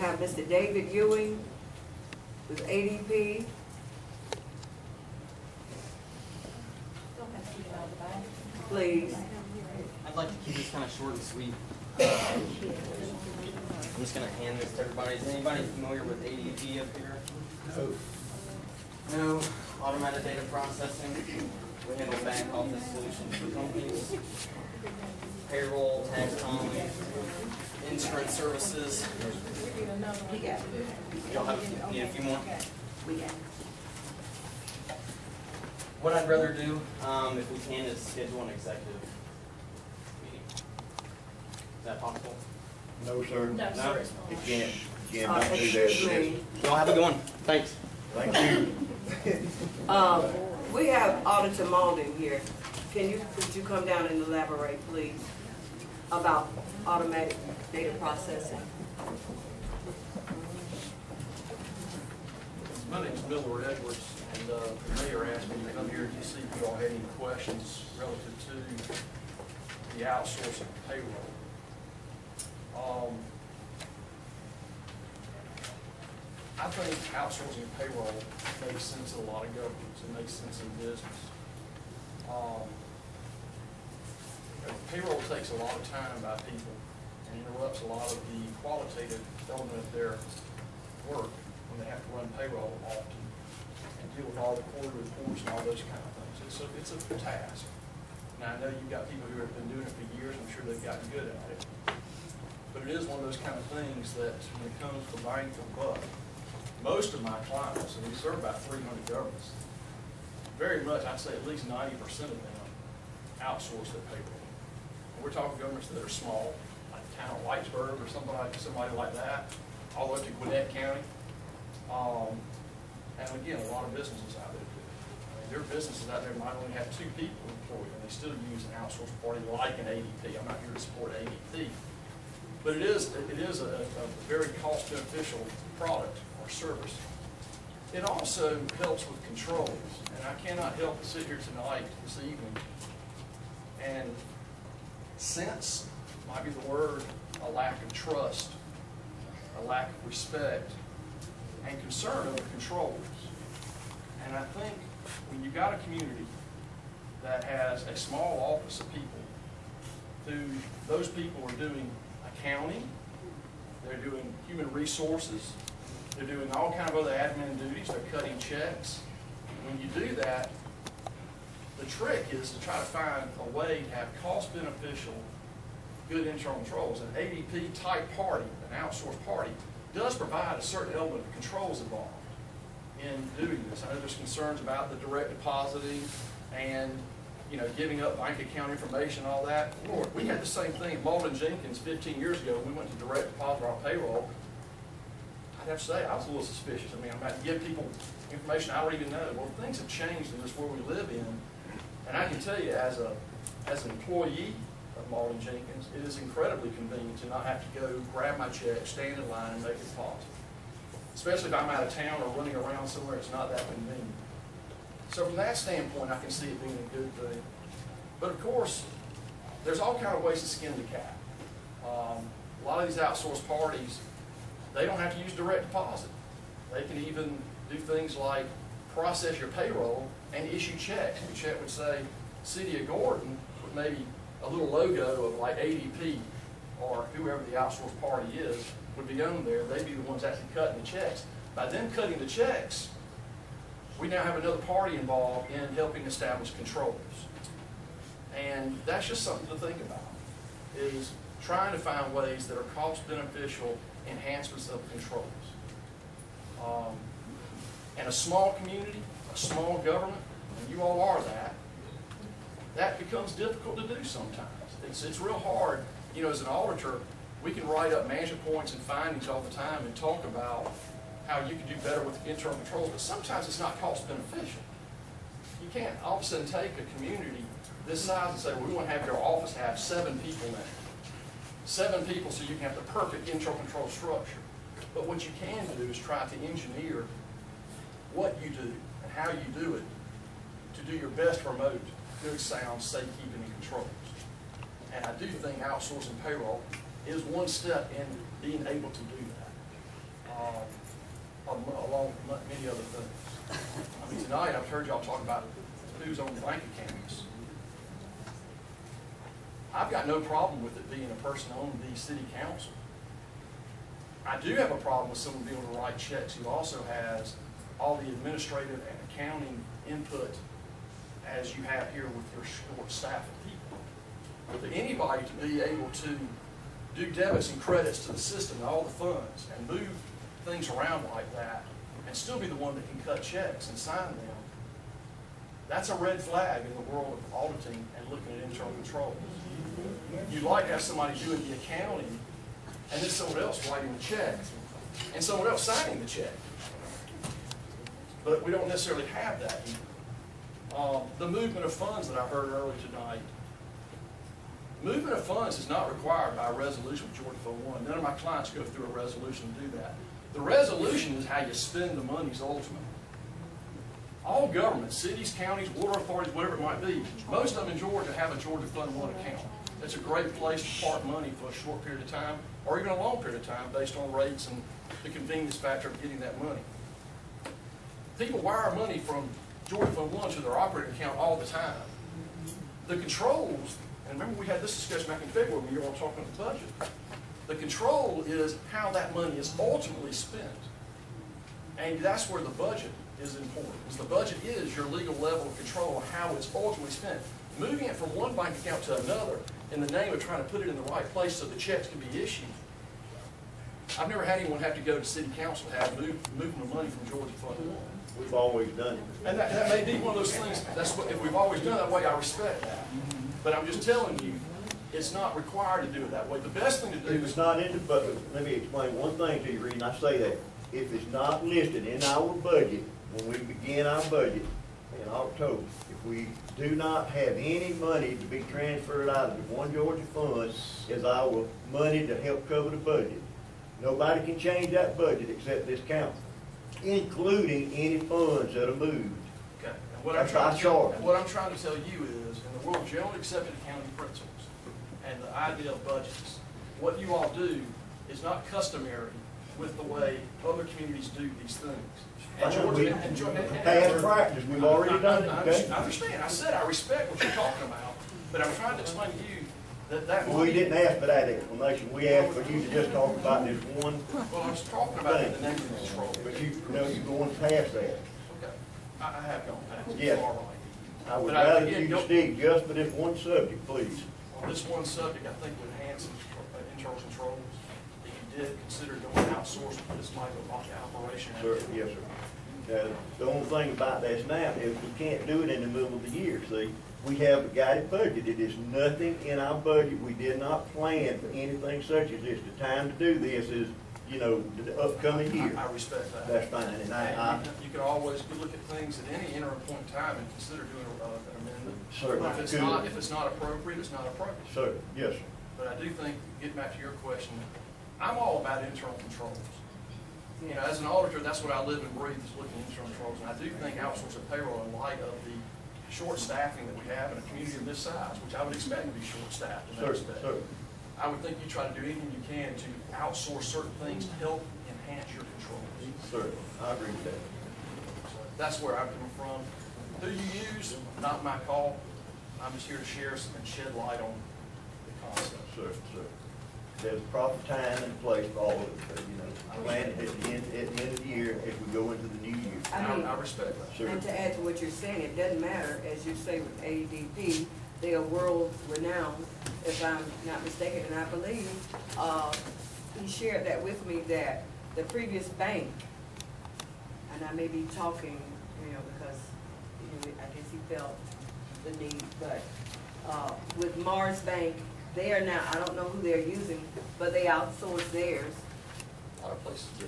have Mr. David Ewing with ADP. Please. I'd like to keep this kind of short and sweet. I'm just going to hand this to everybody. Is anybody familiar with ADP up here? No. Automated data processing. We handle back office solutions for companies. Payroll, tax filing, insurance services. Y'all need a few more? What I'd rather do, if we can, is schedule an executive meeting. Is that possible? No, sir. No, sir. You can't not do that. Y'all have a good one. Thanks. Thank you. We have Auditor Malden here. Could you come down and elaborate, please, about automatic data processing? My name is Miller Edwards, and the mayor asked me to come here to see if you all had any questions relative to the outsourcing payroll. I think outsourcing payroll makes sense in a lot of governments. It makes sense in business. Payroll takes a lot of time by people and interrupts a lot of the qualitative element of their work when they have to run payroll often and deal with all the quarterly reports and all those kind of things. It's a task. Now, I know you've got people who have been doing it for years. I'm sure they've gotten good at it. But it is one of those kind of things that when it comes to bang for the buck, most of my clients, and we serve about 300 governments, very much, I'd say at least 90% of them outsource their payroll. And we're talking governments that are small, like the town of Whitesburg or somebody like that, all the way to Gwinnett County. And again, a lot of businesses out there do. I mean, there are businesses out there that might only have 2 people employed, and they still use an outsourced party like an ADP. I'm not here to support ADP, but it is a very cost beneficial product or service. It also helps with controls, and I cannot help but sit here tonight, this evening, and sense, might be the word, a lack of trust, a lack of respect, and concern over controls. And I think when you've got a community that has a small office of people, those people are doing accounting, they're doing human resources, they're doing all kind of other admin duties, they're cutting checks. When you do that, the trick is to try to find a way to have cost beneficial, good internal controls. An ADP type party, an outsourced party, does provide a certain element of controls involved in doing this. I know there's concerns about the direct depositing and giving up bank account information and all that. Lord, we had the same thing at Malden Jenkins 15 years ago. We went to direct deposit our payroll. I'd have to say I was a little suspicious. I mean, I'm about to give people information I don't even know. Well, things have changed in this world we live in, and I can tell you, as an employee of Malden Jenkins, it is incredibly convenient to not have to go grab my check, stand in line, and make a deposit. Especially if I'm out of town or running around somewhere, it's not that convenient. So from that standpoint, I can see it being a good thing. But of course, there's all kinds of ways to skin the cat. A lot of these outsourced parties, they don't have to use direct deposit. They can even do things like process your payroll and issue checks. The check would say City of Gordon with maybe a little logo of like ADP or whoever the outsourced party is would be on there. They'd be the ones actually cutting the checks. By them cutting the checks, we now have another party involved in helping establish controls. And that's just something to think about, is trying to find ways that are cost beneficial enhancements of controls. And a small community, a small government, and you all are that becomes difficult to do sometimes. It's real hard. As an auditor, we can write up management points and findings all the time and talk about how you can do better with internal controls, but sometimes it's not cost beneficial. You can't all of a sudden take a community this size and say, well, we want to have your office have 7 people in it. 7 people so you can have the perfect internal control structure. But what you can do is try to engineer what you do and how you do it to do your best to promote good, sound, safekeeping, and controls. And I do think outsourcing payroll is one step in being able to do that. along with many other things. I mean, tonight I've heard y'all talk about who's on the bank accounts. I've got no problem with it being a person on the city council. I do have a problem with someone being able to write checks who also has all the administrative and accounting input as you have here with your short staff of people. For anybody to be able to do debits and credits to the system and all the funds and move things around like that and still be the one that can cut checks and sign them, that's a red flag in the world of auditing and looking at internal controls. You'd like to have somebody doing the accounting and then someone else writing the check and someone else signing the check. But we don't necessarily have that either. The movement of funds that I heard earlier tonight, movement of funds is not required by a resolution with Georgia Fund 1. None of my clients go through a resolution to do that. The resolution is how you spend the monies ultimately. All governments, cities, counties, water authorities, whatever it might be, most of them in Georgia have a Georgia Fund 1 account. It's a great place to park money for a short period of time or even a long period of time based on rates and the convenience factor of getting that money. People wire money from Georgia Fund 1 to their operating account all the time. The controls, and remember we had this discussion back in February when you were all talking about the budget. The control is how that money is ultimately spent. And that's where the budget is important, because the budget is your legal level of control of how it's ultimately spent. Moving it from one bank account to another in the name of trying to put it in the right place so the checks can be issued. I've never had anyone have to go to city council to have moving the money from Georgia Fund 1. We've always done it. And that may be one of those things, that's what, if we've always done it that way, I respect that. But I'm just telling you, it's not required to do it that way. The best thing to do If is it's not in the budget, let me explain one thing to you, reason I say that. If it's not listed in our budget, when we begin our budget in October, if we do not have any money to be transferred out of the One Georgia Fund as our money to help cover the budget, nobody can change that budget except this council, including any funds that are moved. okay. And what That's our charge. what I'm trying to tell you is, in the world of generally accepted accounting principles and the idea of budgets, what you all do is not customary with the way other communities do these things. And Past practice, we've already done it, okay? I understand. I said I respect what you're talking about, but I'm trying to explain to you that We money. didn't ask for that explanation, we asked for you to just talk about this one Well, I was talking about it in the name of control. but you know, you're going past that. Okay, I have gone past it. Yes. You are right. I would But I- rather again, you don't- stick just to this one subject, please. On this one subject, I think would enhance internal controls. If you did consider going outsourced for this type of operation. Sir, yes, sir. The only thing about this now is we can't do it in the middle of the year, see? We have got it budgeted. There's nothing in our budget. We did not plan for anything such as this. The time to do this is, you know, the upcoming year. I respect that. That's fine, and And you can always look at things at any interim point in time and consider doing an amendment. Certainly. If it's not appropriate, it's not appropriate. Sir, yes, sir. But I do think, getting back to your question, I'm all about internal controls. You know, as an auditor, that's what I live and breathe, is looking at internal controls. And I do think outsourcing payroll in light of the short staffing that we have in a community of this size, which I would expect to be short staffed in that Sir, respect. sir. I would think you try to do anything you can to outsource certain things to help enhance your controls. Sir, I agree with that. So that's where I'm coming from. Who you use, not my call. I'm just here to share and shed light on the concept. Sir, sir. There's proper time and place for all of it, you know, plan it at the end of the year as we go into the new year. I mean, I respect that. Sure. and to add to what you're saying, it doesn't matter, as you say with ADP, they are world renowned, if I'm not mistaken, and I believe, he shared that with me, that the previous bank, and I may be talking, you know, because, you know, I guess he felt the need, but, with Mars Bank, they are now, I don't know who they're using, but they outsource theirs. A lot of places do.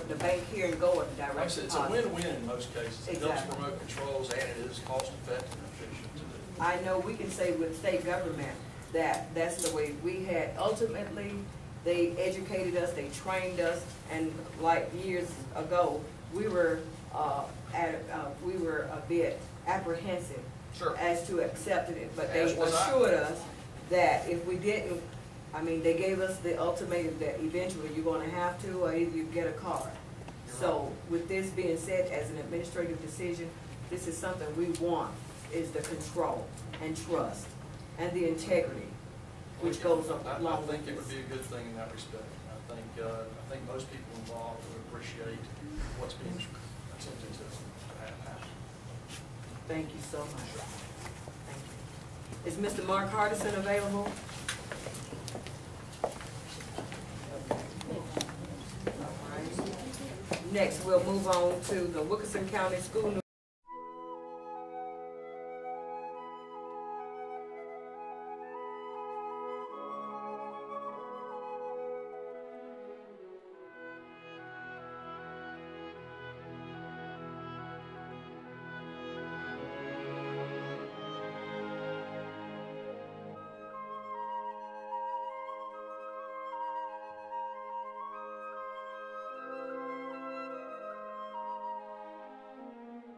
The bank here in Gordon, direct Like I said, it's a deposit. win-win in most cases. It helps Exactly. promote controls and it is cost-effective and efficient to do. I know we can say with state government that that's the way we had. Ultimately, they educated us, they trained us, and like years ago, we were a bit apprehensive Sure. as to accepting it, but they As was I. assured us that if we didn't I mean, they gave us the ultimatum that eventually you're gonna have to, or either you get a car. So with this being said, as an administrative decision, this is something we want, is the control and trust and the integrity, which goes along with I think it would this. be a good thing in that respect. I think most people involved would appreciate what's being attempted to happen. Thank you so much. Thank you. Is Mr. Mark Hardison available? All right. Next, we'll move on to the Wilkinson County School